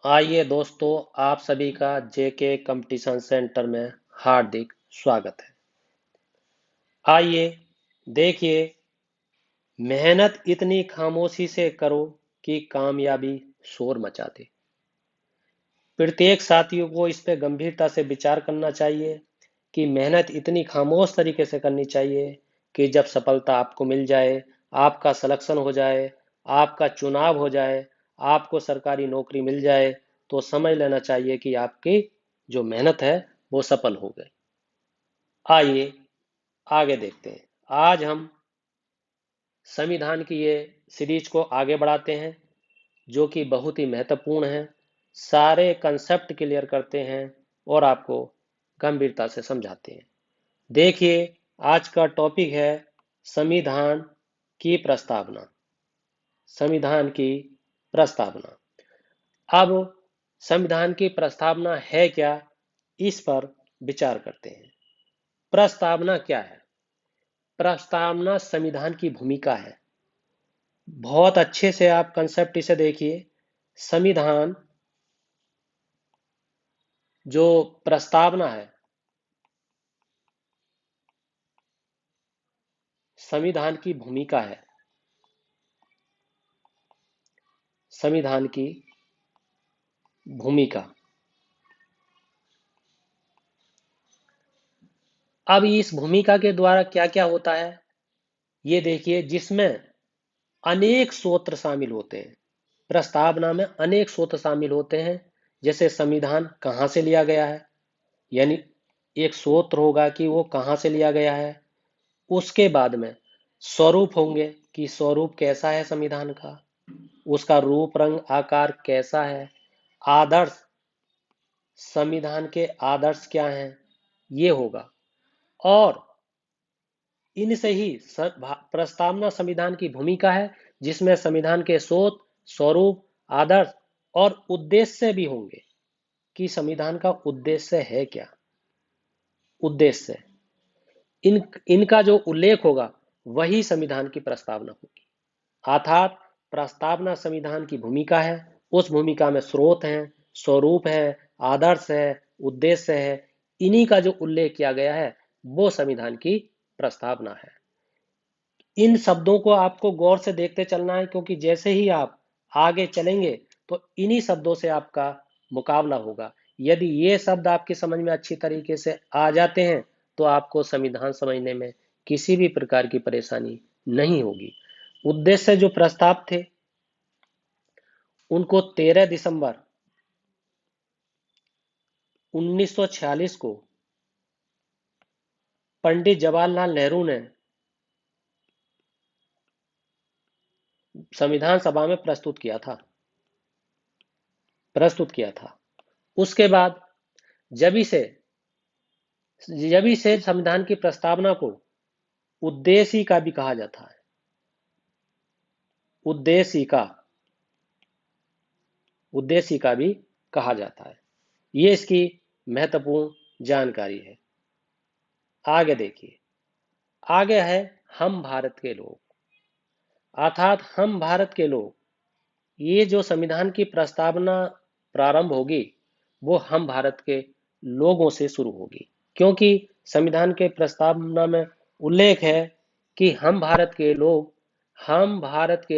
आइए दोस्तों, आप सभी का जेके कंपटीशन सेंटर में हार्दिक स्वागत है। आइए देखिए, मेहनत इतनी खामोशी से करो कि कामयाबी शोर मचा दे। प्रत्येक साथियों को इस पे गंभीरता से विचार करना चाहिए कि मेहनत इतनी खामोश तरीके से करनी चाहिए कि जब सफलता आपको मिल जाए, आपका सिलेक्शन हो जाए, आपका चुनाव हो जाए, आपको सरकारी नौकरी मिल जाए, तो समझ लेना चाहिए कि आपकी जो मेहनत है वो सफल हो गई। आइए आगे देखते हैं। आज हम संविधान की ये सीरीज को आगे बढ़ाते हैं, जो कि बहुत ही महत्वपूर्ण है। सारे कंसेप्ट क्लियर करते हैं और आपको गंभीरता से समझाते हैं। देखिए, आज का टॉपिक है संविधान की प्रस्तावना। संविधान की प्रस्तावना। अब संविधान की प्रस्तावना है क्या, इस पर विचार करते हैं। प्रस्तावना क्या है? प्रस्तावना संविधान की भूमिका है। बहुत अच्छे से आप कंसेप्ट इसे देखिए। संविधान जो प्रस्तावना है, संविधान की भूमिका है। संविधान की भूमिका। अब इस भूमिका के द्वारा क्या क्या होता है, ये देखिए, जिसमें अनेक सूत्र शामिल होते हैं। प्रस्तावना में अनेक सूत्र शामिल होते हैं। जैसे संविधान कहाँ से लिया गया है, यानी एक सूत्र होगा कि वो कहाँ से लिया गया है। उसके बाद में स्वरूप होंगे कि स्वरूप कैसा है संविधान का, उसका रूप रंग आकार कैसा है। आदर्श, संविधान के आदर्श क्या हैं, ये होगा। और इनसे ही प्रस्तावना संविधान की भूमिका है, जिसमें संविधान के स्रोत, स्वरूप, आदर्श और उद्देश्य भी होंगे कि संविधान का उद्देश्य है क्या। उद्देश्य, इनका जो उल्लेख होगा वही संविधान की प्रस्तावना होगी। अर्थात प्रस्तावना संविधान की भूमिका है, उस भूमिका में स्रोत है, स्वरूप है, आदर्श है, उद्देश्य है। इन्हीं का जो उल्लेख किया गया है वो संविधान की प्रस्तावना है। इन शब्दों को आपको गौर से देखते चलना है, क्योंकि जैसे ही आप आगे चलेंगे तो इन्हीं शब्दों से आपका मुकाबला होगा। यदि ये शब्द आपकी समझ में अच्छी तरीके से आ जाते हैं तो आपको संविधान समझने में किसी भी प्रकार की परेशानी नहीं होगी। उद्देश्य जो प्रस्ताव थे, उनको 13 दिसंबर 1946 को पंडित जवाहरलाल नेहरू ने संविधान सभा में प्रस्तुत किया था। उसके बाद जब से संविधान की प्रस्तावना को उद्देशिका भी कहा जाता है। उद्देशिका उद्देशिका भी कहा जाता है। ये इसकी महत्वपूर्ण जानकारी है। आगे देखिए, आगे है हम भारत के लोग। अर्थात हम भारत के लोग, ये जो संविधान की प्रस्तावना प्रारंभ होगी वो हम भारत के लोगों से शुरू होगी, क्योंकि संविधान के प्रस्तावना में उल्लेख है कि हम भारत के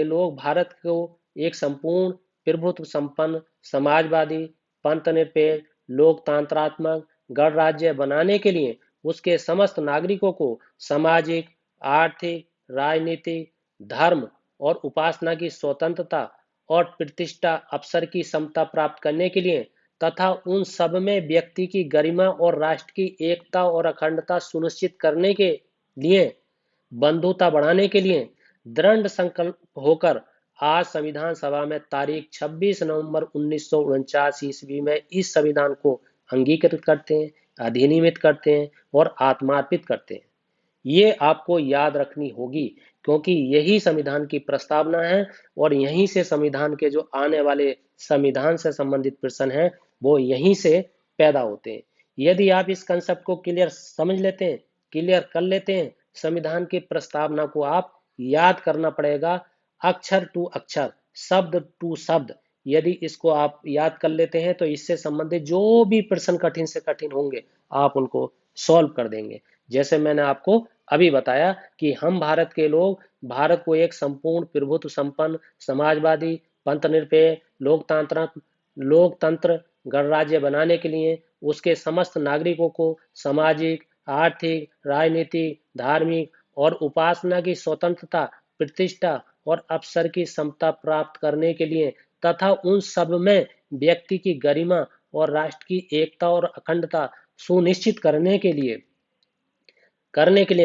लोग भारत को एक संपूर्ण प्रभुत्व संपन्न समाजवादी पंथनिरपेक्ष लोकतंत्रात्मक गणराज्य बनाने के लिए उसके समस्त नागरिकों को सामाजिक, आर्थिक, राजनीतिक, धर्म और उपासना की स्वतंत्रता और प्रतिष्ठा अवसर की समता प्राप्त करने के लिए तथा उन सब में व्यक्ति की गरिमा और राष्ट्र की एकता और अखंडता सुनिश्चित करने के लिए, बंधुता बढ़ाने के लिए दृढ़ संकल्प होकर आज संविधान सभा में तारीख 26 नवंबर 1949 ईस्वी में इस संविधान को अंगीकृत करते हैं, अधिनियमित करते हैं और आत्मार्पित करते हैं। ये आपको याद रखनी होगी, क्योंकि यही संविधान की प्रस्तावना है और यहीं से संविधान के जो आने वाले संविधान से संबंधित प्रश्न हैं वो यहीं से पैदा होते हैं। यदि आप इस कंसेप्ट को क्लियर समझ लेते हैं, क्लियर कर लेते हैं, संविधान की प्रस्तावना को आप याद करना पड़ेगा, अक्षर टू अक्षर, शब्द टू शब्द, यदि इसको आप याद कर लेते हैं तो इससे संबंधित जो भी प्रश्न कठिन से कठिन होंगे आप उनको सॉल्व कर देंगे। जैसे मैंने आपको अभी बताया कि हम भारत के लोग भारत को एक संपूर्ण प्रभुत्व संपन्न समाजवादी पंथनिरपेक्ष लोकतंत्र गणराज्य बनाने के लिए उसके समस्त नागरिकों को सामाजिक आर्थिक राजनीतिक धार्मिक और उपासना की स्वतंत्रता प्रतिष्ठा और अवसर की समता प्राप्त करने के लिए तथा उन सब में व्यक्ति की गरिमा और राष्ट्र की एकता और अखंडता सुनिश्चित करने के लिए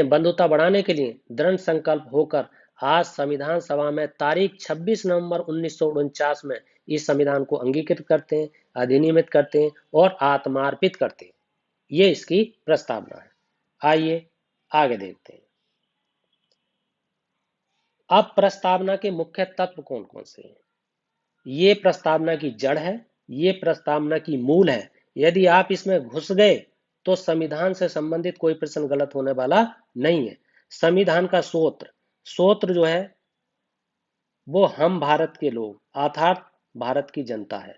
बंधुता बढ़ाने के लिए दृढ़ संकल्प होकर आज संविधान सभा में तारीख 26 नवंबर 1949 में इस संविधान को अंगीकृत करते हैं, अधिनियमित करते हैं और आत्मार्पित करते हैं। ये इसकी प्रस्तावना है। आइए आगे देखते हैं। अब प्रस्तावना के मुख्य तत्व कौन कौन से हैं? ये प्रस्तावना की जड़ है, ये प्रस्तावना की मूल है। यदि आप इसमें घुस गए तो संविधान से संबंधित कोई प्रश्न गलत होने वाला नहीं है। संविधान का सूत्र जो है वो हम भारत के लोग अर्थात भारत की जनता है।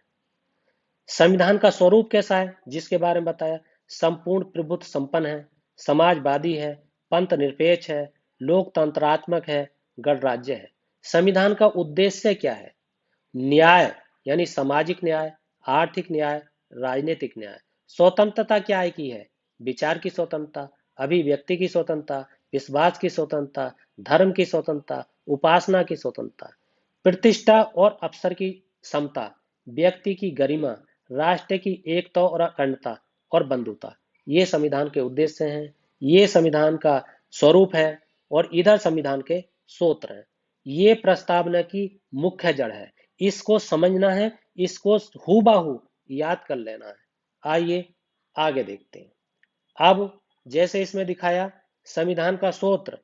संविधान का स्वरूप कैसा है जिसके बारे में बताया, संपूर्ण प्रभुत्व संपन्न है, समाजवादी है, पंथ निरपेक्ष है, लोकतंत्रात्मक है, गणराज्य है। संविधान का उद्देश्य क्या है? न्याय यानी सामाजिक न्याय, आर्थिक न्याय, राजनीतिक न्याय। स्वतंत्रता क्या है की है? विचार की स्वतंत्रता, अभिव्यक्ति की स्वतंत्रता, विश्वास की स्वतंत्रता, धर्म की स्वतंत्रता, उपासना की स्वतंत्रता। प्रतिष्ठा और अवसर की समता, व्यक्ति की गरिमा, राष्ट्र की एकता और अखंडता और बंधुता। ये संविधान के उद्देश्य हैं, ये संविधान का स्वरूप है और इधर संविधान के सूत्र हैं। ये प्रस्तावना की मुख्य जड़ है। इसको समझना है, इसको हूबहू याद कर लेना है। आइए आगे देखते हैं। अब जैसे इसमें दिखाया संविधान का सूत्र,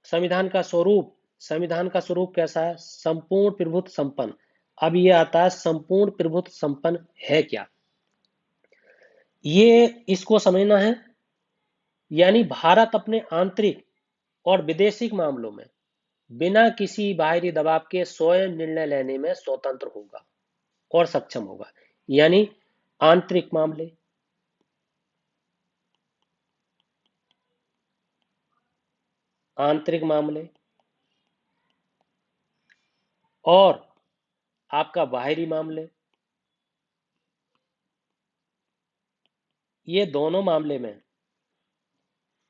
संविधान का स्वरूप, संविधान का स्वरूप कैसा है? संपूर्ण प्रभुत्व संपन्न। अब ये आता है संपूर्ण प्रभुत्व संपन्न है क्या? ये इसको समझना है, यानी भारत अपने आंतरिक और विदेशी मामलों में बिना किसी बाहरी दबाव के स्वयं निर्णय लेने में स्वतंत्र होगा और सक्षम होगा। यानी आंतरिक मामले, आंतरिक मामले और आपका बाहरी मामले, ये दोनों मामले में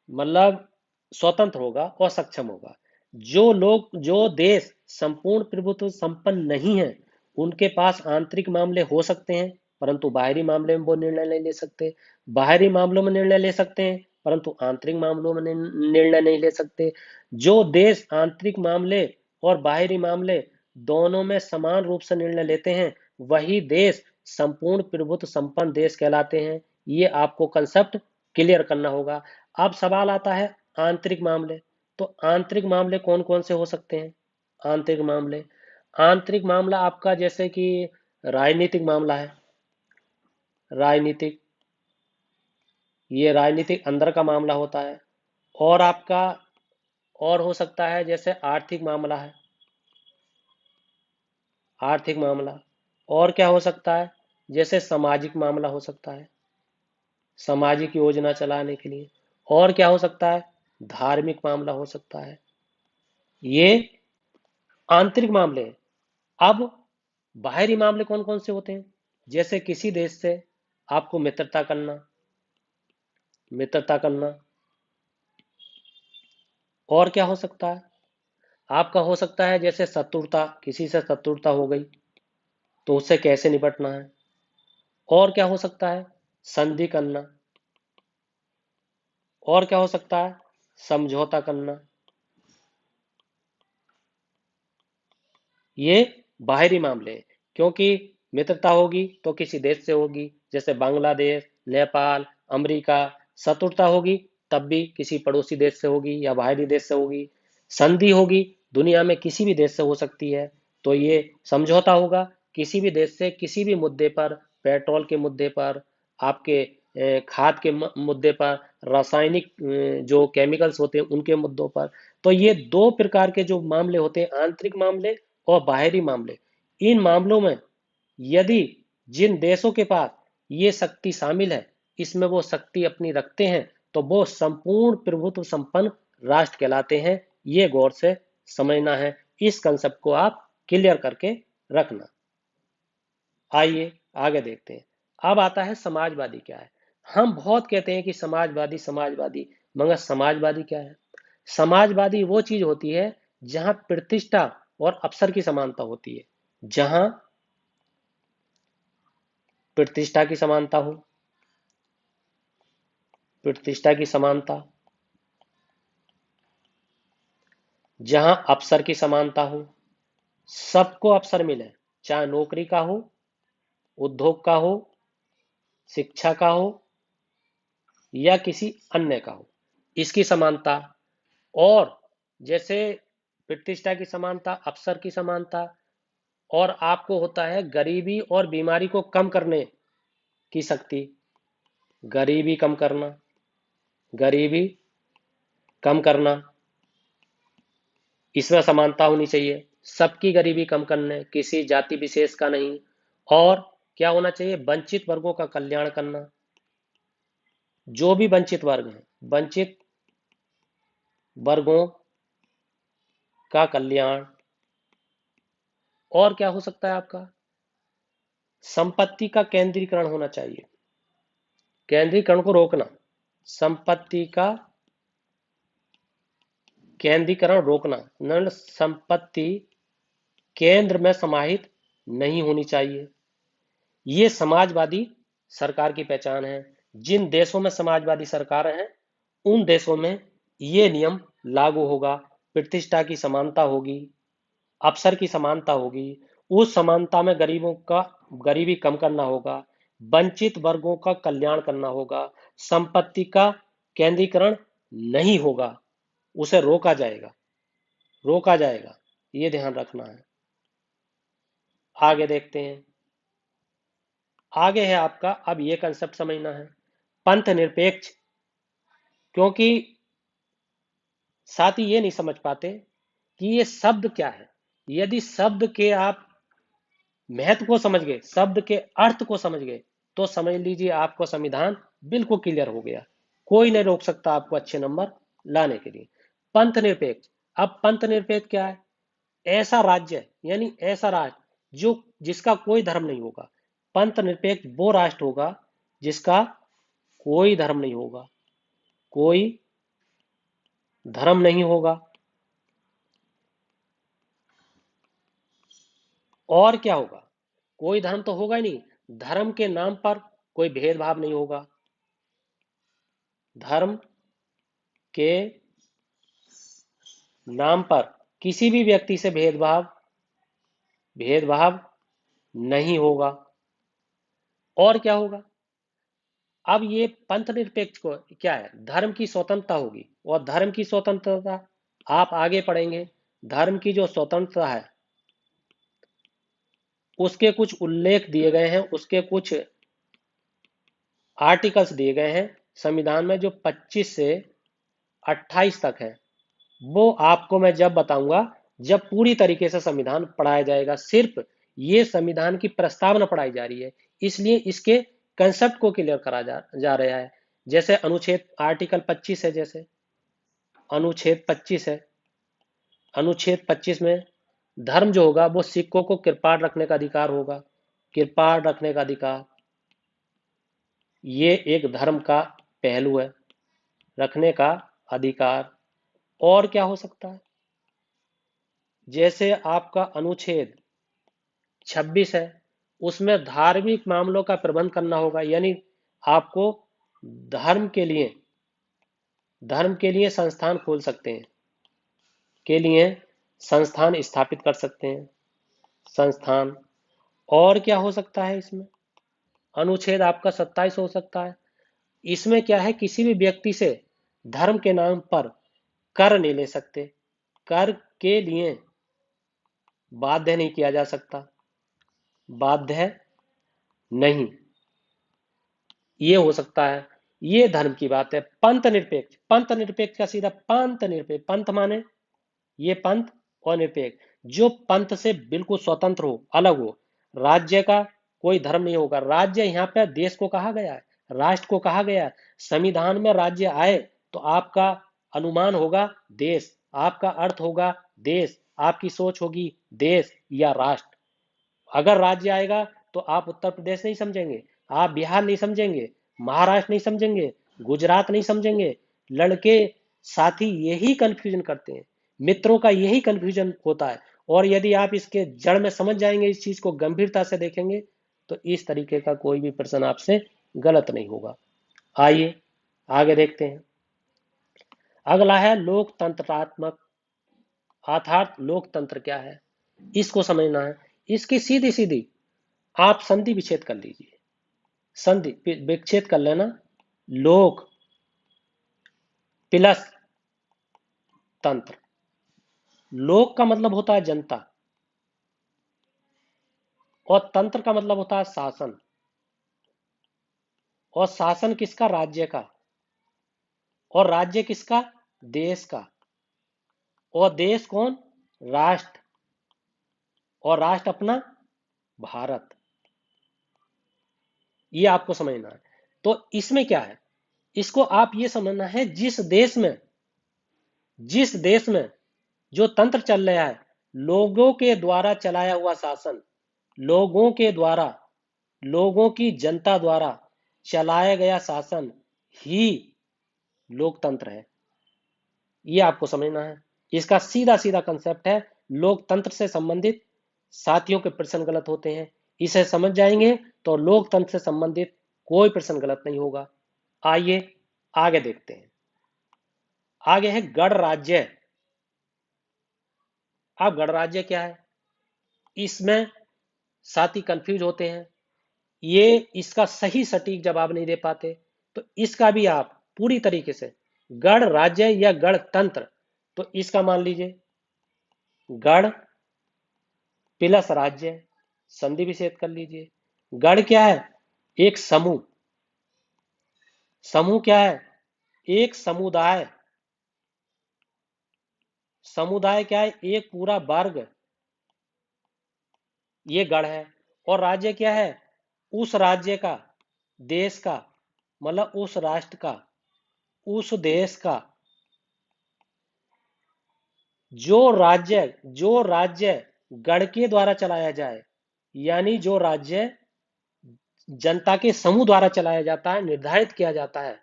मतलब स्वतंत्र होगा और सक्षम होगा। जो देश संपूर्ण प्रभुत्व संपन्न नहीं है उनके पास आंतरिक मामले हो सकते हैं परंतु बाहरी मामले में वो निर्णय नहीं ले सकते। बाहरी मामलों में निर्णय ले सकते हैं परंतु आंतरिक मामलों में निर्णय नहीं ले सकते। जो देश आंतरिक मामले और बाहरी मामले दोनों में समान रूप से निर्णय लेते हैं वही देश संपूर्ण प्रभुत्व संपन्न देश कहलाते हैं। ये आपको कंसेप्ट क्लियर करना होगा। अब सवाल आता है आंतरिक मामले। तो आंतरिक मामले कौन कौन से हो सकते हैं? आंतरिक मामले, आंतरिक मामला आपका जैसे कि राजनीतिक मामला है, राजनीतिक, ये राजनीतिक अंदर का मामला होता है। और आपका और हो सकता है जैसे आर्थिक मामला है, आर्थिक मामला। और क्या हो सकता है? जैसे सामाजिक मामला हो सकता है, सामाजिक योजना चलाने के लिए। और क्या हो सकता है? धार्मिक मामला हो सकता है। ये आंतरिक मामले हैं। अब बाहरी मामले कौन कौन से होते हैं? जैसे किसी देश से आपको मित्रता करना, मित्रता करना। और क्या हो सकता है? आपका हो सकता है जैसे शत्रुता, किसी से शत्रुता हो गई तो उससे कैसे निपटना है। और क्या हो सकता है? संधि करना। और क्या हो सकता है? समझौता करना। ये बाहरी मामले हैं, क्योंकि मित्रता होगी तो किसी देश से होगी, जैसे बांग्लादेश, नेपाल, अमेरिका। शत्रुता होगी तब भी किसी पड़ोसी देश से होगी या बाहरी देश से होगी। संधि होगी दुनिया में किसी भी देश से हो सकती है। तो ये समझौता होगा किसी भी देश से किसी भी मुद्दे पर, पेट्रोल के मुद्दे पर, आपके खाद के मुद्दे पर, रासायनिक जो केमिकल्स होते हैं उनके मुद्दों पर। तो ये दो प्रकार के जो मामले होते हैं, आंतरिक मामले और बाहरी मामले। इन मामलों में यदि जिन देशों के पास ये शक्ति शामिल है, इसमें वो शक्ति अपनी रखते हैं, तो वो संपूर्ण प्रभुत्व संपन्न राष्ट्र कहलाते हैं। ये गौर से समझना है, इस कंसेप्ट को आप क्लियर करके रखना। आइए आगे देखते हैं। अब आता है समाजवादी क्या है। हम बहुत कहते हैं कि समाजवादी समाजवादी, मगर समाजवादी क्या है? समाजवादी वो चीज होती है जहां प्रतिष्ठा और अवसर की समानता होती है। जहां प्रतिष्ठा की समानता हो, प्रतिष्ठा की समानता, जहां अवसर की समानता हो, सबको अवसर मिले, चाहे नौकरी का हो, उद्योग का हो, शिक्षा का हो, या किसी अन्य का हो, इसकी समानता। और जैसे प्रतिष्ठा की समानता, अवसर की समानता, और आपको होता है गरीबी और बीमारी को कम करने की शक्ति। गरीबी कम करना, गरीबी कम करना, इसमें समानता होनी चाहिए। सबकी गरीबी कम करने, किसी जाति विशेष का नहीं। और क्या होना चाहिए? वंचित वर्गों का कल्याण करना। जो भी वंचित वर्ग हैं, वंचित वर्गों का कल्याण। और क्या हो सकता है आपका? संपत्ति का केंद्रीकरण होना चाहिए, केंद्रीकरण को रोकना। संपत्ति का केंद्रीकरण रोकना, न संपत्ति केंद्र में समाहित नहीं होनी चाहिए। ये समाजवादी सरकार की पहचान है। जिन देशों में समाजवादी सरकार है, उन देशों में ये नियम लागू होगा। प्रतिष्ठा की समानता होगी, अवसर की समानता होगी, उस समानता में गरीबों का गरीबी कम करना होगा, वंचित वर्गों का कल्याण करना होगा, संपत्ति का केंद्रीकरण नहीं होगा, उसे रोका जाएगा, रोका जाएगा। ये ध्यान रखना है। आगे देखते हैं। आगे है आपका, अब ये कंसेप्ट समझना है, पंथ निरपेक्ष। क्योंकि साथ ही ये नहीं समझ पाते कि ये शब्द क्या है। यदि शब्द के आप महत्व को समझ गए, शब्द के अर्थ को समझ गए, तो समझ लीजिए आपको संविधान बिल्कुल क्लियर हो गया। कोई नहीं रोक सकता आपको अच्छे नंबर लाने के लिए। पंथ निरपेक्ष। अब पंथ निरपेक्ष क्या है? ऐसा राज्य, यानी ऐसा राष्ट्र जो जिसका कोई धर्म नहीं होगा। पंथ निरपेक्ष वो राष्ट्र होगा जिसका कोई धर्म नहीं होगा, कोई धर्म नहीं होगा। और क्या होगा? कोई धर्म तो होगा ही नहीं, धर्म के नाम पर कोई भेदभाव नहीं होगा। धर्म के नाम पर किसी भी व्यक्ति से भेदभाव भेदभाव नहीं होगा। और क्या होगा? अब ये पंथ निरपेक्ष को क्या है? धर्म की स्वतंत्रता होगी। और धर्म की स्वतंत्रता आप आगे पढ़ेंगे। धर्म की जो स्वतंत्रता है, उसके कुछ उल्लेख दिए गए हैं, उसके कुछ आर्टिकल्स दिए गए हैं संविधान में, जो 25 से 28 तक है। वो आपको मैं जब बताऊंगा, जब पूरी तरीके से संविधान पढ़ाया जाएगा। सिर्फ ये संविधान की प्रस्तावना पढ़ाई जा रही है, इसलिए इसके कंसेप्ट को क्लियर करा जा रहा है। जैसे अनुच्छेद आर्टिकल 25 है, जैसे अनुच्छेद 25 है। अनुच्छेद 25 में धर्म जो होगा वो सिक्कों को कृपाण रखने का अधिकार होगा। कृपाण रखने का अधिकार, ये एक धर्म का पहलू है, रखने का अधिकार। और क्या हो सकता है? जैसे आपका अनुच्छेद 26 है, उसमें धार्मिक मामलों का प्रबंध करना होगा। यानी आपको धर्म के लिए धर्म के लिए संस्थान खोल सकते हैं, के लिए संस्थान स्थापित कर सकते हैं, संस्थान। और क्या हो सकता है इसमें? अनुच्छेद आपका 27 हो सकता है। इसमें क्या है? किसी भी व्यक्ति से धर्म के नाम पर कर नहीं ले सकते, कर के लिए बाध्य नहीं किया जा सकता, बाध्य नहीं, ये हो सकता है। ये धर्म की बात है। पंथ निरपेक्ष, पंथ निरपेक्ष का सीधा पंथ निरपेक्ष, पंथ माने ये पंथ, और निरपेक्ष जो पंथ से बिल्कुल स्वतंत्र हो, अलग हो। राज्य का कोई धर्म नहीं होगा। राज्य यहाँ पे देश को कहा गया है, राष्ट्र को कहा गया है। संविधान में राज्य आए तो आपका अनुमान होगा देश, आपका अर्थ होगा देश, आपकी सोच होगी देश या राष्ट्र। अगर राज्य आएगा तो आप उत्तर प्रदेश नहीं समझेंगे, आप बिहार नहीं समझेंगे, महाराष्ट्र नहीं समझेंगे, गुजरात नहीं समझेंगे। लड़के साथी यही कंफ्यूजन करते हैं, मित्रों का यही कंफ्यूजन होता है। और यदि आप इसके जड़ में समझ जाएंगे, इस चीज को गंभीरता से देखेंगे, तो इस तरीके का कोई भी प्रश्न आपसे गलत नहीं होगा। आइए आगे देखते हैं। अगला है लोकतंत्रात्मक। अर्थात लोकतंत्र क्या है, इसको समझना है। इसकी सीधी सीधी आप संधि विच्छेद कर लीजिए, संधि विच्छेद कर लेना। लोक प्लस तंत्र। लोक का मतलब होता है जनता, और तंत्र का मतलब होता है शासन। और शासन किसका, राज्य का। और राज्य किसका, देश का। और देश कौन, राष्ट्र। और राष्ट्र अपना भारत। ये आपको समझना है। तो इसमें क्या है, इसको आप ये समझना है, जिस देश में जो तंत्र चल रहा है, लोगों के द्वारा चलाया हुआ शासन, लोगों के द्वारा, लोगों की जनता द्वारा चलाया गया शासन ही लोकतंत्र है। ये आपको समझना है। इसका सीधा सीधा कंसेप्ट है। लोकतंत्र से संबंधित साथियों के प्रश्न गलत होते हैं, इसे समझ जाएंगे तो लोकतंत्र से संबंधित कोई प्रश्न गलत नहीं होगा। आइए आगे देखते हैं। आगे है गणराज्य। अब गणराज्य क्या है, इसमें साथी कंफ्यूज होते हैं, ये इसका सही सटीक जवाब नहीं दे पाते। तो इसका भी आप पूरी तरीके से, गणराज्य या गणतंत्र, तो इसका मान लीजिए गण प्लस राज्य, संधि विच्छेद कर लीजिए। गण क्या है, एक समूह। समूह क्या है, एक समुदाय। समुदाय क्या है, एक पूरा वर्ग, ये गण है। और राज्य क्या है, उस राज्य का, देश का, मतलब उस राष्ट्र का, उस देश का जो राज्य गण के द्वारा चलाया जाए, यानी जो राज्य जनता के समूह द्वारा चलाया जाता है, निर्धारित किया जाता है,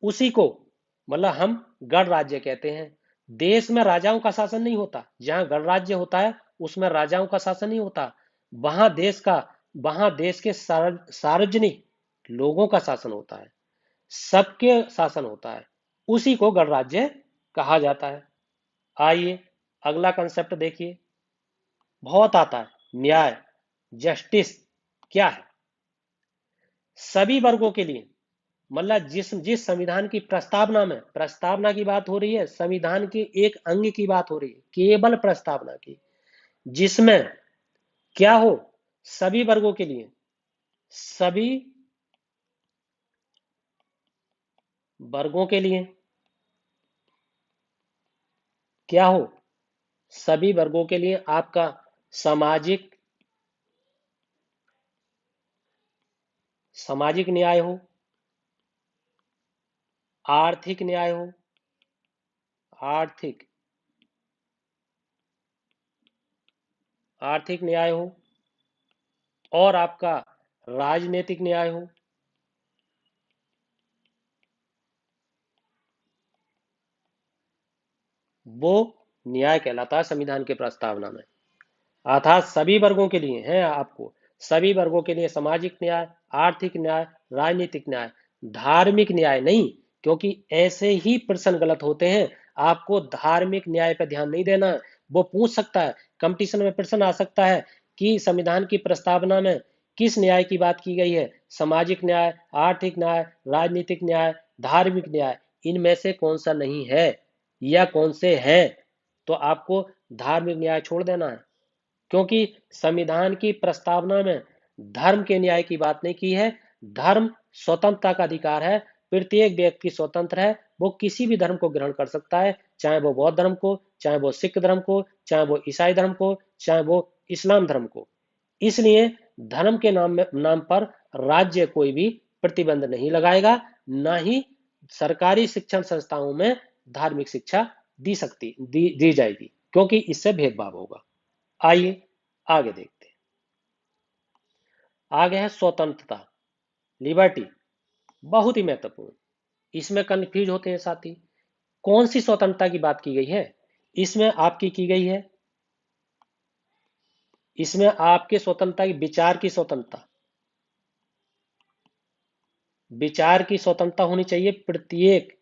उसी को मतलब हम गणराज्य कहते हैं। देश में राजाओं का शासन नहीं होता। जहां गणराज्य होता है उसमें राजाओं का शासन नहीं होता। वहां देश का, वहां देश के सार्वजनिक लोगों का शासन होता है, सबके शासन होता है, उसी को गणराज्य कहा जाता है। आइए अगला कंसेप्ट देखिए, बहुत आता है, न्याय, जस्टिस क्या है। सभी वर्गों के लिए, मतलब जिस जिस संविधान की प्रस्तावना में, प्रस्तावना की बात हो रही है, संविधान के एक अंग की बात हो रही है, केवल प्रस्तावना की, जिसमें क्या हो, सभी वर्गों के लिए, सभी वर्गों के लिए क्या हो, सभी वर्गों के लिए आपका सामाजिक सामाजिक न्याय हो, आर्थिक न्याय हो, आर्थिक आर्थिक न्याय हो, और आपका राजनीतिक न्याय हो। वो न्याय कहलाता है संविधान के प्रस्तावना में। अर्थात सभी वर्गों के लिए है, आपको सभी वर्गों के लिए सामाजिक न्याय, आर्थिक न्याय, राजनीतिक न्याय, धार्मिक न्याय नहीं, क्योंकि ऐसे ही प्रश्न गलत होते हैं। आपको धार्मिक न्याय पर ध्यान नहीं देना है। वो पूछ सकता है, कंपटीशन में प्रश्न आ सकता है कि संविधान की प्रस्तावना में किस न्याय की बात की गई है, सामाजिक न्याय, आर्थिक न्याय, राजनीतिक न्याय, धार्मिक न्याय, इनमें से कौन सा नहीं है या कौन से हैं। तो आपको धार्मिक न्याय छोड़ देना है, क्योंकि संविधान की प्रस्तावना में धर्म के न्याय की बात नहीं की है। धर्म स्वतंत्रता का अधिकार है, प्रत्येक व्यक्ति स्वतंत्र है, वो किसी भी धर्म को ग्रहण कर सकता है, चाहे वो बौद्ध धर्म को, चाहे वो सिख धर्म को, चाहे वो ईसाई धर्म को, चाहे वो इस्लाम धर्म को। इसलिए धर्म के नाम पर राज्य कोई भी प्रतिबंध नहीं लगाएगा, ना ही सरकारी शिक्षण संस्थाओं में धार्मिक शिक्षा दी जाएगी, क्योंकि इससे भेदभाव होगा। आइए आगे देखते हैं। आगे है स्वतंत्रता, लिबर्टी, बहुत ही महत्वपूर्ण। इसमें कंफ्यूज होते हैं साथी। कौन सी स्वतंत्रता की बात की गई है? इसमें आपकी की गई है, इसमें आपके स्वतंत्रता की, विचार की स्वतंत्रता, विचार की स्वतंत्रता होनी चाहिए प्रत्येक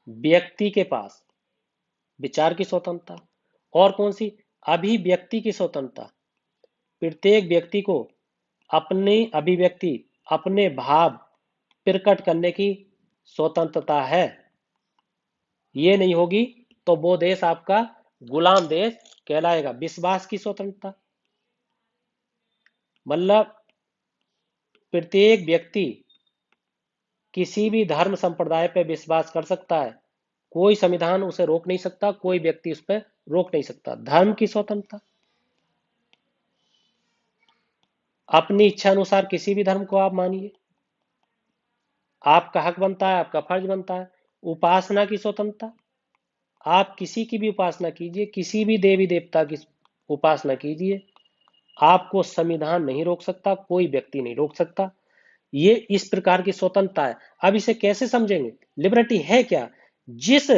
व्यक्ति के पास, विचार की स्वतंत्रता। और कौन सी? अभिव्यक्ति की स्वतंत्रता, प्रत्येक व्यक्ति को अपनी अभिव्यक्ति, अपने भाव प्रकट करने की स्वतंत्रता है। ये नहीं होगी तो वो देश आपका गुलाम देश कहलाएगा। विश्वास की स्वतंत्रता, मतलब प्रत्येक व्यक्ति किसी भी धर्म संप्रदाय पर विश्वास कर सकता है, कोई संविधान उसे रोक नहीं सकता, कोई व्यक्ति उस पर रोक नहीं सकता। धर्म की स्वतंत्रता, अपनी इच्छा अनुसार किसी भी धर्म को आप मानिए, आपका हक बनता है, आपका फर्ज बनता है। उपासना की स्वतंत्रता, आप किसी की भी उपासना कीजिए, किसी भी देवी देवता की उपासना कीजिए, आपको संविधान नहीं रोक सकता, कोई व्यक्ति नहीं रोक सकता। ये इस प्रकार की स्वतंत्रता है। अब इसे कैसे समझेंगे? लिबर्टी है क्या? जिस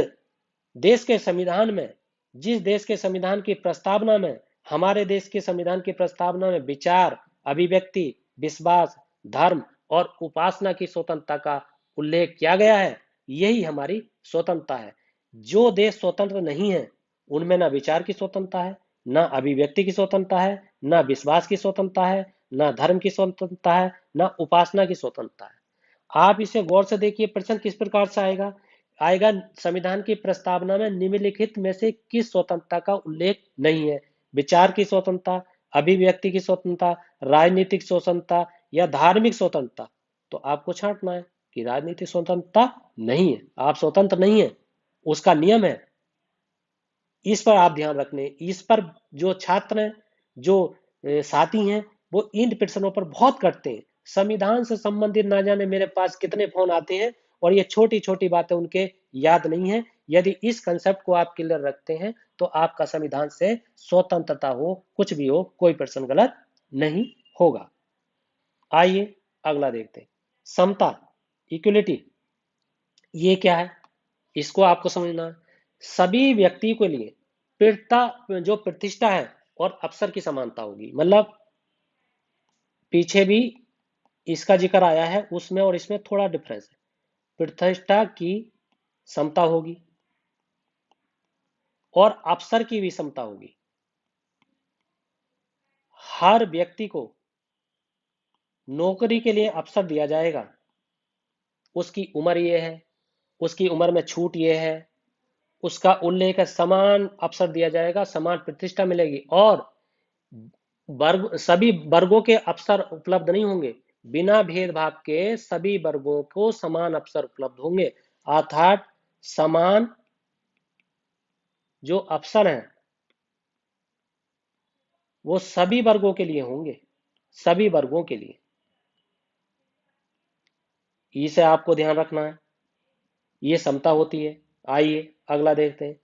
देश के संविधान में, जिस देश के संविधान की प्रस्तावना में, हमारे देश के संविधान की प्रस्तावना में विचार, अभिव्यक्ति, विश्वास, धर्म और उपासना की स्वतंत्रता का उल्लेख किया गया है, यही हमारी स्वतंत्रता है। जो देश स्वतंत्र नहीं है उनमें ना विचार की स्वतंत्रता है, ना अभिव्यक्ति की स्वतंत्रता है, ना विश्वास की स्वतंत्रता है, ना धर्म की स्वतंत्रता है, ना उपासना की स्वतंत्रता है। आप इसे गौर से देखिए, प्रश्न किस प्रकार से आएगा? आएगा, संविधान की प्रस्तावना में निम्नलिखित में से किस स्वतंत्रता का उल्लेख नहीं है? विचार की स्वतंत्रता, अभिव्यक्ति की स्वतंत्रता, राजनीतिक स्वतंत्रता या धार्मिक स्वतंत्रता। तो आपको छांटना है कि राजनीतिक स्वतंत्रता नहीं है, आप स्वतंत्र नहीं है, उसका नियम है। इस पर आप ध्यान रखने, इस पर जो छात्र हैं, जो साथी हैं, वो इन प्रश्नों पर बहुत करते हैं। संविधान से संबंधित ना जाने मेरे पास कितने फोन आते हैं, और ये छोटी छोटी बातें उनके याद नहीं है। यदि इस कंसेप्ट को आप क्लियर रखते हैं तो आपका संविधान से स्वतंत्रता हो, कुछ भी हो, कोई प्रश्न गलत नहीं होगा। आइए अगला देखते हैं, समता, इक्वलिटी। ये क्या है? इसको आपको समझना है। सभी व्यक्ति के लिए जो प्रतिष्ठा है और अवसर की समानता होगी। मतलब पीछे भी इसका जिक्र आया है, उसमें और इसमें थोड़ा डिफरेंस है। प्रतिष्ठा की समता होगी और अवसर की भी समता होगी। हर व्यक्ति को नौकरी के लिए अवसर दिया जाएगा। उसकी उम्र ये है, उसकी उम्र में छूट ये है, उसका उल्लेख है, समान अवसर दिया जाएगा, समान प्रतिष्ठा मिलेगी। और सभी वर्गों के अवसर उपलब्ध नहीं होंगे, बिना भेदभाव के सभी वर्गों को समान अवसर उपलब्ध होंगे। अर्थात समान जो अवसर हैं वो सभी वर्गों के लिए होंगे, सभी वर्गों के लिए। इसे आपको ध्यान रखना है, ये समता होती है। आइए अगला देखते हैं,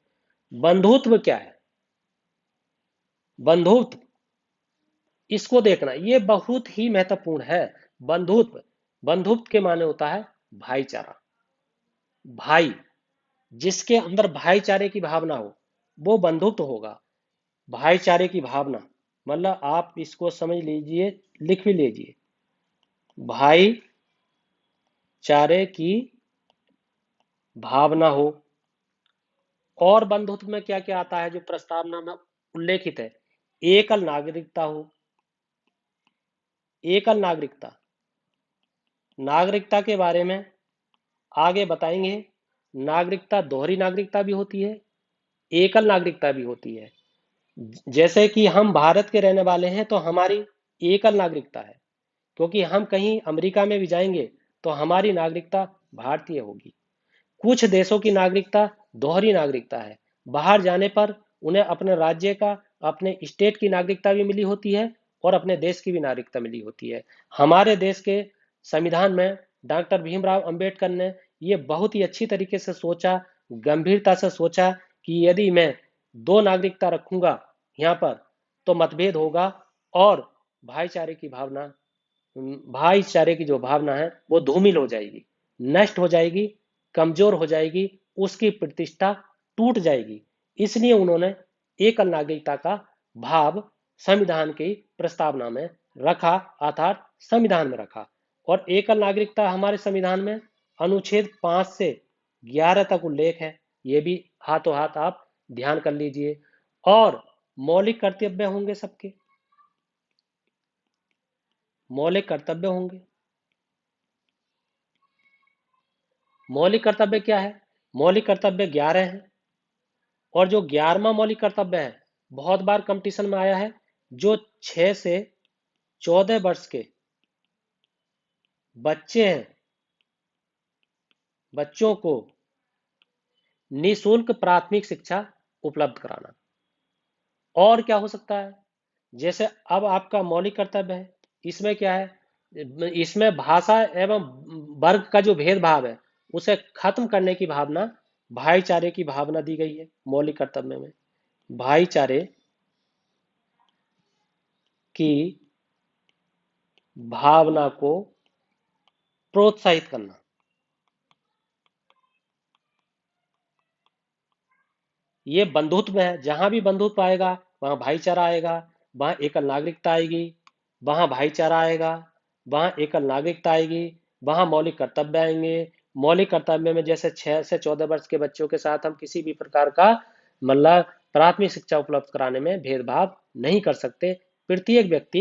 बंधुत्व क्या है? बंधुत्व, इसको देखना, ये बहुत ही महत्वपूर्ण है। बंधुत्व, बंधुत्व के माने होता है भाईचारा। भाई, जिसके अंदर भाईचारे की भावना हो वो बंधुत्व होगा। भाईचारे की भावना मतलब आप इसको समझ लीजिए, लिख भी लीजिए, भाईचारे की भावना हो। और बंधुत्व में क्या क्या आता है जो प्रस्तावना में उल्लेखित है? एकल नागरिकता हो, एकल नागरिकता, नागरिकता के बारे में आगे बताएंगे। नागरिकता दोहरी नागरिकता भी होती है, एकल नागरिकता भी होती है। जैसे कि हम भारत के रहने वाले हैं तो हमारी एकल नागरिकता है, क्योंकि हम कहीं अमेरिका में भी जाएंगे तो हमारी नागरिकता भारतीय होगी। कुछ देशों की नागरिकता दोहरी नागरिकता है, बाहर जाने पर उन्हें अपने राज्य का, अपने स्टेट की नागरिकता भी मिली होती है और अपने देश की भी नागरिकता मिली होती है। हमारे देश के संविधान में डॉक्टर भीमराव अंबेडकर ने ये बहुत ही अच्छी तरीके से सोचा, गंभीरता से सोचा कि यदि मैं दो नागरिकता रखूंगा यहाँ पर तो मतभेद होगा और भाईचारे की भावना भाईचारे की जो भावना है वो धूमिल हो जाएगी, नष्ट हो जाएगी, कमजोर हो जाएगी, उसकी प्रतिष्ठा टूट जाएगी। इसलिए उन्होंने एकल नागरिकता का भाव संविधान की प्रस्तावना में रखा, अर्थात संविधान में रखा। और एकल नागरिकता हमारे संविधान में अनुच्छेद 5 से 11 तक उल्लेख है, ये भी हाथों हाथ आप ध्यान कर लीजिए। और मौलिक कर्तव्य होंगे सबके, मौलिक कर्तव्य होंगे। मौलिक कर्तव्य क्या है? मौलिक कर्तव्य 11 हैं। और जो 11वां मौलिक कर्तव्य है बहुत बार कंपटीशन में आया है, जो 6 से 14 वर्ष के बच्चे हैं, बच्चों को निःशुल्क प्राथमिक शिक्षा उपलब्ध कराना। और क्या हो सकता है? जैसे अब आपका मौलिक कर्तव्य है, इसमें क्या है, इसमें भाषा एवं वर्ग का जो भेदभाव है उसे खत्म करने की भावना, भाईचारे की भावना दी गई है मौलिक कर्तव्य में। भाईचारे की भावना को प्रोत्साहित करना। ये बंधुत्व है, जहां भी बंधुत्व आएगा वहां भाईचारा आएगा, वहां एकल नागरिकता आएगी, वहां भाईचारा आएगा, वहां एकल नागरिकता आएगी, वहां मौलिक कर्तव्य आएंगे। मौलिक कर्तव्य में जैसे 6 से 14 वर्ष के बच्चों के साथ हम किसी भी प्रकार का मतलब प्राथमिक शिक्षा उपलब्ध कराने में भेदभाव नहीं कर सकते। प्रत्येक व्यक्ति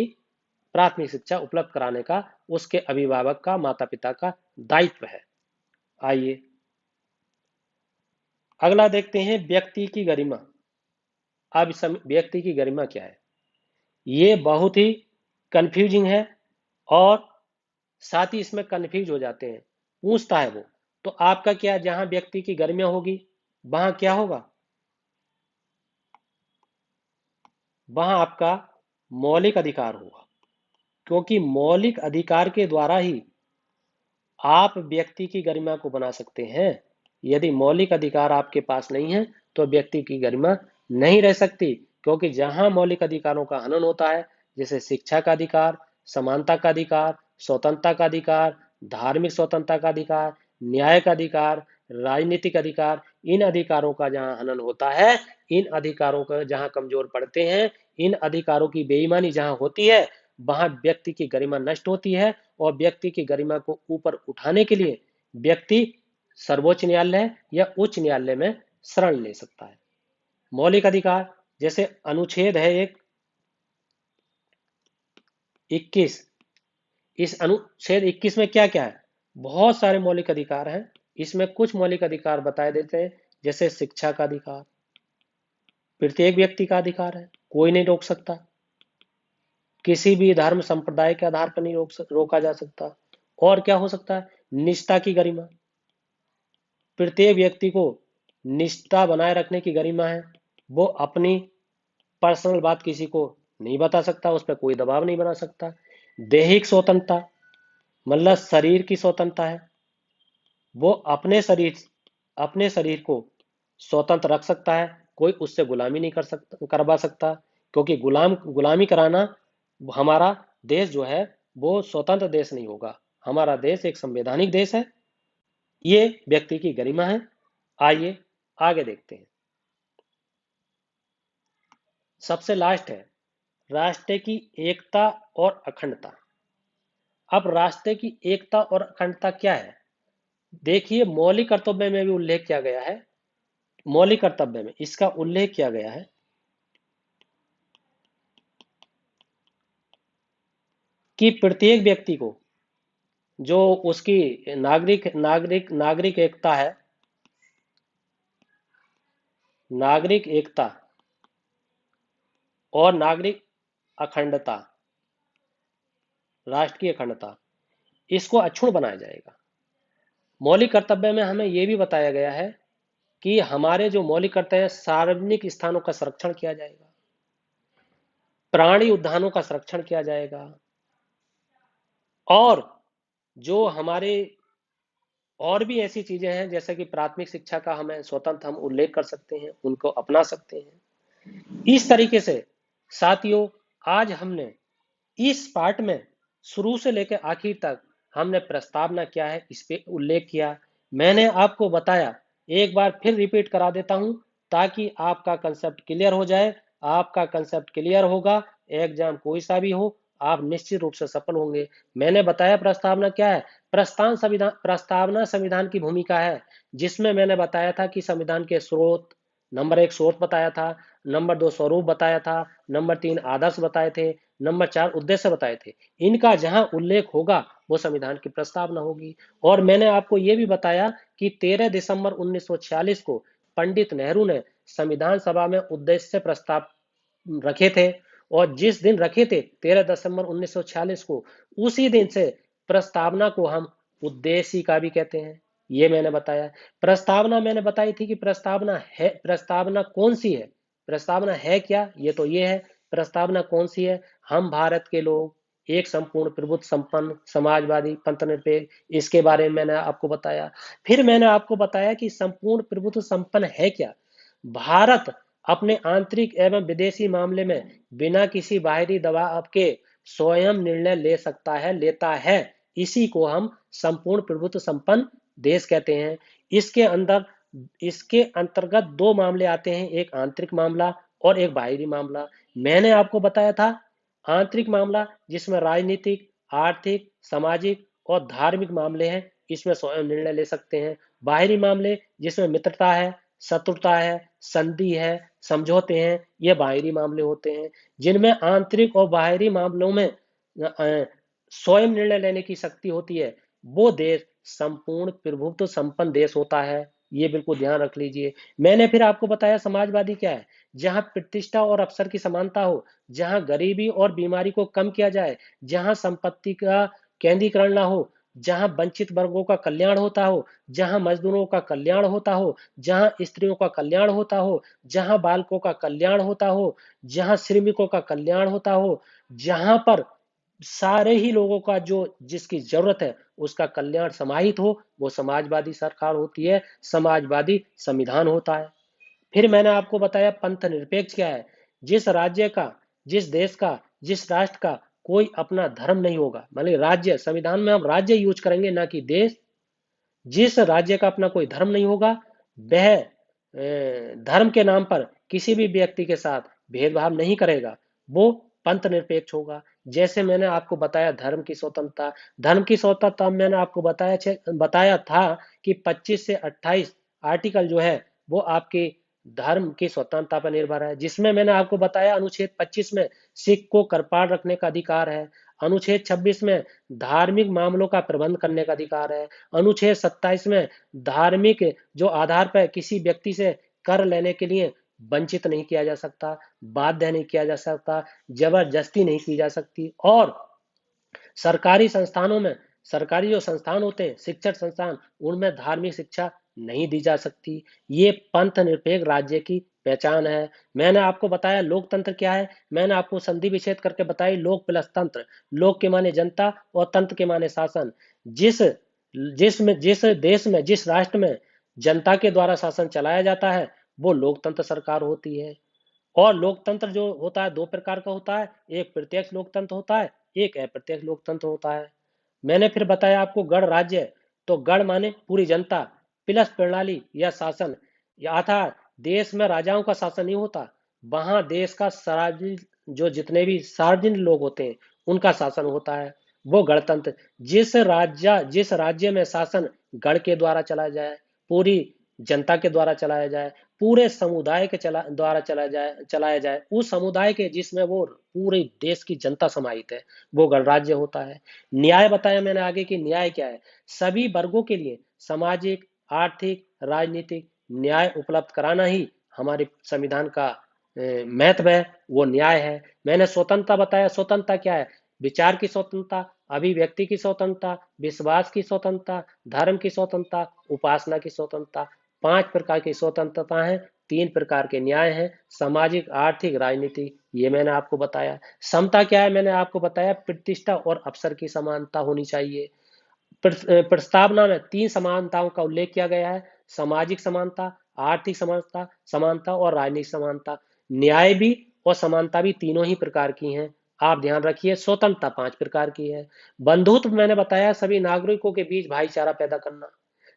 प्राथमिक शिक्षा उपलब्ध कराने का उसके अभिभावक का, माता पिता का दायित्व है। आइए अगला देखते हैं, व्यक्ति की गरिमा। अब व्यक्ति की गरिमा क्या है? ये बहुत ही कंफ्यूजिंग है और साथ ही इसमें कंफ्यूज हो जाते हैं। पूछता है वो, तो आपका क्या, जहां व्यक्ति की गरिमा होगी वहां क्या होगा? वहां आपका मौलिक अधिकार होगा, क्योंकि मौलिक अधिकार के द्वारा ही आप व्यक्ति की गरिमा को बना सकते हैं। यदि मौलिक अधिकार आपके पास नहीं है तो व्यक्ति की गरिमा नहीं रह सकती, क्योंकि जहां मौलिक अधिकारों का हनन होता है, जैसे शिक्षा का अधिकार, समानता का अधिकार, स्वतंत्रता का अधिकार, धार्मिक स्वतंत्रता का अधिकार, न्याय का अधिकार, राजनीतिक अधिकार, इन अधिकारों का जहां हनन होता है, इन अधिकारों का जहां कमजोर पड़ते हैं, इन अधिकारों की बेईमानी जहां होती है, वहां व्यक्ति की गरिमा नष्ट होती है। और व्यक्ति की गरिमा को ऊपर उठाने के लिए व्यक्ति सर्वोच्च न्यायालय या उच्च न्यायालय में शरण ले सकता है। मौलिक अधिकार जैसे अनुच्छेद है एक 21, इस अनुच्छेद 21 में क्या क्या है? बहुत सारे मौलिक अधिकार हैं। इसमें कुछ मौलिक अधिकार बताए देते हैं, जैसे शिक्षा का अधिकार प्रत्येक व्यक्ति का अधिकार है, कोई नहीं रोक सकता, किसी भी धर्म संप्रदाय के आधार पर नहीं रोका जा सकता। और क्या हो सकता है? निष्ठा की गरिमा, प्रत्येक व्यक्ति को निष्ठा बनाए रखने की गरिमा है। वो अपनी पर्सनल बात किसी को नहीं बता सकता, उस पर कोई दबाव नहीं बना सकता। दैहिक स्वतंत्रता मतलब शरीर की स्वतंत्रता है, वो अपने शरीर को स्वतंत्र रख सकता है, कोई उससे गुलामी नहीं करवा सकता, क्योंकि गुलामी कराना, हमारा देश जो है वो स्वतंत्र देश नहीं होगा। हमारा देश एक संवैधानिक देश है। ये व्यक्ति की गरिमा है। आइए आगे देखते हैं। सबसे लास्ट है राष्ट्र की एकता और अखंडता। अब राष्ट्र की एकता और अखंडता क्या है? देखिए, मौलिक कर्तव्य में भी उल्लेख किया गया है, मौलिक कर्तव्य में इसका उल्लेख किया गया है कि प्रत्येक व्यक्ति को जो उसकी नागरिक एकता है, नागरिक एकता और नागरिक अखंडता, राष्ट्र की अखंडता, इसको अक्षुण्ण बनाया जाएगा। मौलिक कर्तव्य में हमें यह भी बताया गया है कि हमारे जो मौलिक कर्तव्य, सार्वजनिक स्थानों का संरक्षण किया जाएगा, प्राणी उद्यानों का संरक्षण किया जाएगा, और जो हमारे और भी ऐसी चीजें हैं जैसे कि प्राथमिक शिक्षा का हमें स्वतंत्र हम उल्लेख कर सकते हैं, उनको अपना सकते हैं। इस तरीके से साथियों, आज हमने इस पार्ट में शुरू से लेकर आखिर तक हमने प्रस्तावना क्या है इस पे उल्लेख किया। मैंने आपको बताया, एक बार फिर रिपीट करा देता हूं ताकि आपका कंसेप्ट क्लियर हो जाए। आपका कंसेप्ट क्लियर होगा, एग्जाम कोई सा भी हो, आप निश्चित रूप से सफल होंगे। मैंने बताया प्रस्तावना क्या है। प्रस्तावना संविधान की भूमिका है, जिसमें मैंने बताया था कि संविधान के स्रोत, नंबर 1 स्रोत बताया था, नंबर 2 स्वरूप बताया था, नंबर 3 आदर्श बताए थे, नंबर 4 उद्देश्य बताए थे। इनका जहां उल्लेख होगा वो संविधान की प्रस्तावना होगी। और मैंने आपको ये भी बताया कि 13 दिसंबर 1946 को पंडित नेहरू ने संविधान सभा में उद्देश्य प्रस्ताव रखे थे, और जिस दिन रखे थे 13 दिसंबर 1946 को, उसी दिन से प्रस्तावना को हम उद्देशिका भी कहते हैं। ये मैंने बताया। प्रस्तावना मैंने बताई थी कि प्रस्तावना है, प्रस्तावना कौन सी है, प्रस्तावना है क्या, ये तो ये है। प्रस्तावना कौन सी है? हम भारत के लोग एक संपूर्ण प्रभुत्व संपन्न समाजवादी पंथ निरपेक्ष, इसके बारे में मैंने आपको बताया। फिर मैंने आपको बताया कि संपूर्ण प्रभुत्व संपन्न है क्या। भारत अपने आंतरिक एवं विदेशी मामले में बिना किसी बाहरी दबाव के स्वयं निर्णय ले सकता है, लेता है। इसी को हम संपूर्ण प्रभुत्व संपन्न देश कहते हैं। इसके अंदर, इसके अंतर्गत दो मामले आते हैं, एक आंतरिक मामला और एक बाहरी मामला। मैंने आपको बताया था आंतरिक मामला जिसमें राजनीतिक, आर्थिक, सामाजिक और धार्मिक मामले हैं, इसमें स्वयं निर्णय ले सकते हैं। बाहरी मामले जिसमें मित्रता है, शत्रुता है, संधि है, समझौते हैं, ये बाहरी मामले होते हैं। जिनमें आंतरिक और बाहरी मामलों में स्वयं निर्णय लेने की शक्ति होती है, वो देश संपूर्ण प्रभुत्व संपन्न देश होता है। ये बिल्कुल ध्यान रख लीजिए। मैंने फिर आपको बताया समाजवादी क्या है। जहां प्रतिष्ठा और अवसर की समानता हो, जहां गरीबी और बीमारी को कम किया जाए, जहां संपत्ति का केंद्रीकरण ना हो, जहां वंचित वर्गों का कल्याण होता हो, जहां मजदूरों का कल्याण होता हो, जहां स्त्रियों का कल्याण होता हो, जहां बालकों का कल्याण होता हो, जहां श्रमिकों का कल्याण होता हो, जहां पर सारे ही लोगों का जो जिसकी जरूरत है उसका कल्याण समाहित हो, वो समाजवादी सरकार होती है, समाजवादी संविधान होता है। फिर मैंने आपको बताया पंथ निरपेक्ष क्या है। जिस राज्य का, जिस देश का, जिस राष्ट्र का कोई अपना धर्म नहीं होगा, मान लीजिए राज्य, संविधान में हम राज्य यूज करेंगे ना कि देश। जिस राज्य का अपना कोई धर्म नहीं होगा, वह धर्म के नाम पर किसी भी व्यक्ति के साथ भेदभाव नहीं करेगा, वो पंथ निरपेक्ष होगा। जैसे मैंने आपको बताया धर्म की स्वतंत्रता, धर्म की स्वतंत्रता मैंने आपको बताया था कि 25 से 28 आर्टिकल जो है वो आपके धर्म की स्वतंत्रता पर निर्भर है। जिसमें मैंने आपको बताया अनुच्छेद 25 में सिख को करपाड़ रखने का अधिकार है, अनुच्छेद 26 में धार्मिक मामलों का प्रबंध करने का अधिकार है, अनुच्छेद 27 में धार्मिक जो आधार पर किसी व्यक्ति से कर लेने के लिए वंचित नहीं किया जा सकता, बाध्य नहीं किया जा सकता, जबरदस्ती नहीं की जा सकती। और सरकारी संस्थानों में, सरकारी जो संस्थान होते हैं शिक्षण संस्थान, उनमें धार्मिक शिक्षा नहीं दी जा सकती। ये पंथ निरपेक्ष राज्य की पहचान है। मैंने आपको बताया लोकतंत्र क्या है। मैंने आपको संधि विच्छेद करके बताई लोक प्लस तंत्र। लोक के माने जनता और तंत्र के माने शासन। जिस जिस देश में, जिस राष्ट्र में जनता के द्वारा शासन चलाया जाता है वो लोकतंत्र सरकार होती है। और लोकतंत्र जो होता है दो प्रकार का होता है, एक प्रत्यक्ष लोकतंत्र होता है, एक अप्रत्यक्ष लोकतंत्र होता है। मैंने फिर बताया आपको गण राज्य, तो गण माने पूरी जनता, प्लस प्रणाली या शासन, या अर्थात देश में राजाओं का शासन नहीं होता, वहां देश का सार्वजनिक, जो जितने भी सार्वजनिक लोग होते हैं उनका शासन होता है, वो गणतंत्र। जिस राज्य में शासन गण के द्वारा चला जाए, पूरी जनता के द्वारा चलाया जाए, पूरे समुदाय के द्वारा चलाया जाए, उस समुदाय के जिसमें वो पूरे देश की जनता समाहित है, वो गणराज्य होता है। न्याय बताया मैंने आगे कि न्याय क्या है। सभी वर्गों के लिए सामाजिक, आर्थिक, राजनीतिक न्याय उपलब्ध कराना ही हमारे संविधान का महत्व है, वो न्याय है। मैंने स्वतंत्रता बताया, स्वतंत्रता क्या है? विचार की स्वतंत्रता, अभिव्यक्ति की स्वतंत्रता, विश्वास की स्वतंत्रता, धर्म की स्वतंत्रता, उपासना की स्वतंत्रता। 5 प्रकार की स्वतंत्रता है, तीन प्रकार के न्याय हैं, सामाजिक, आर्थिक, राजनीतिक, ये मैंने आपको बताया। समता क्या है, मैंने आपको बताया प्रतिष्ठा और अवसर की समानता होनी चाहिए। प्रस्तावना में तीन समानताओं का उल्लेख किया गया है, सामाजिक समानता, आर्थिक समानता समानता और राजनीतिक समानता। न्याय भी और समानता भी तीनों ही प्रकार की हैं। आप ध्यान रखिए, स्वतंत्रता पांच प्रकार की है। बंधुत्व मैंने बताया, सभी नागरिकों के बीच भाईचारा पैदा करना।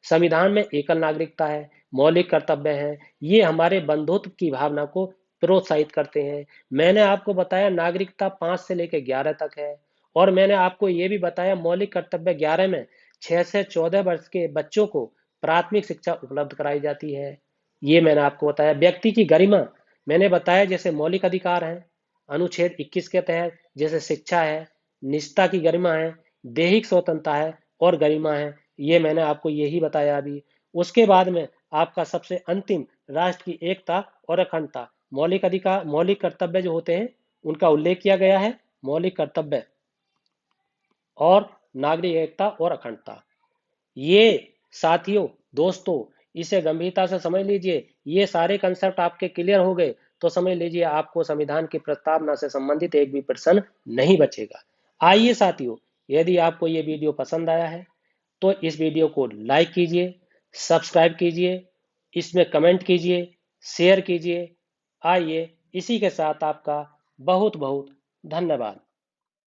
संविधान में एकल नागरिकता है, मौलिक कर्तव्य है, ये हमारे बंधुत्व की भावना को प्रोत्साहित करते हैं। मैंने आपको बताया नागरिकता 5 से लेकर 11 तक है। और मैंने आपको ये भी बताया मौलिक कर्तव्य 11 में 6 से 14 वर्ष के बच्चों को प्राथमिक शिक्षा उपलब्ध कराई जाती है। ये मैंने आपको बताया। व्यक्ति की गरिमा मैंने बताया, जैसे मौलिक अधिकार है अनुच्छेद 21 के तहत, जैसे शिक्षा है, निजता की गरिमा है, दैहिक स्वतंत्रता है और गरिमा है। ये मैंने आपको यही बताया अभी। उसके बाद में आपका सबसे अंतिम राष्ट्र की एकता और अखंडता, मौलिक अधिकार, मौलिक कर्तव्य जो होते हैं उनका उल्लेख किया गया है। मौलिक कर्तव्य और नागरिक एकता और अखंडता, ये साथियों, दोस्तों, इसे गंभीरता से समझ लीजिए। ये सारे कंसेप्ट आपके क्लियर हो गए तो समझ लीजिए आपको संविधान की प्रस्तावना से संबंधित एक भी प्रश्न नहीं बचेगा। आइए साथियों, यदि आपको ये वीडियो पसंद आया है तो इस वीडियो को लाइक कीजिए, सब्सक्राइब कीजिए, इसमें कमेंट कीजिए, शेयर कीजिए। आइए, इसी के साथ आपका बहुत बहुत धन्यवाद।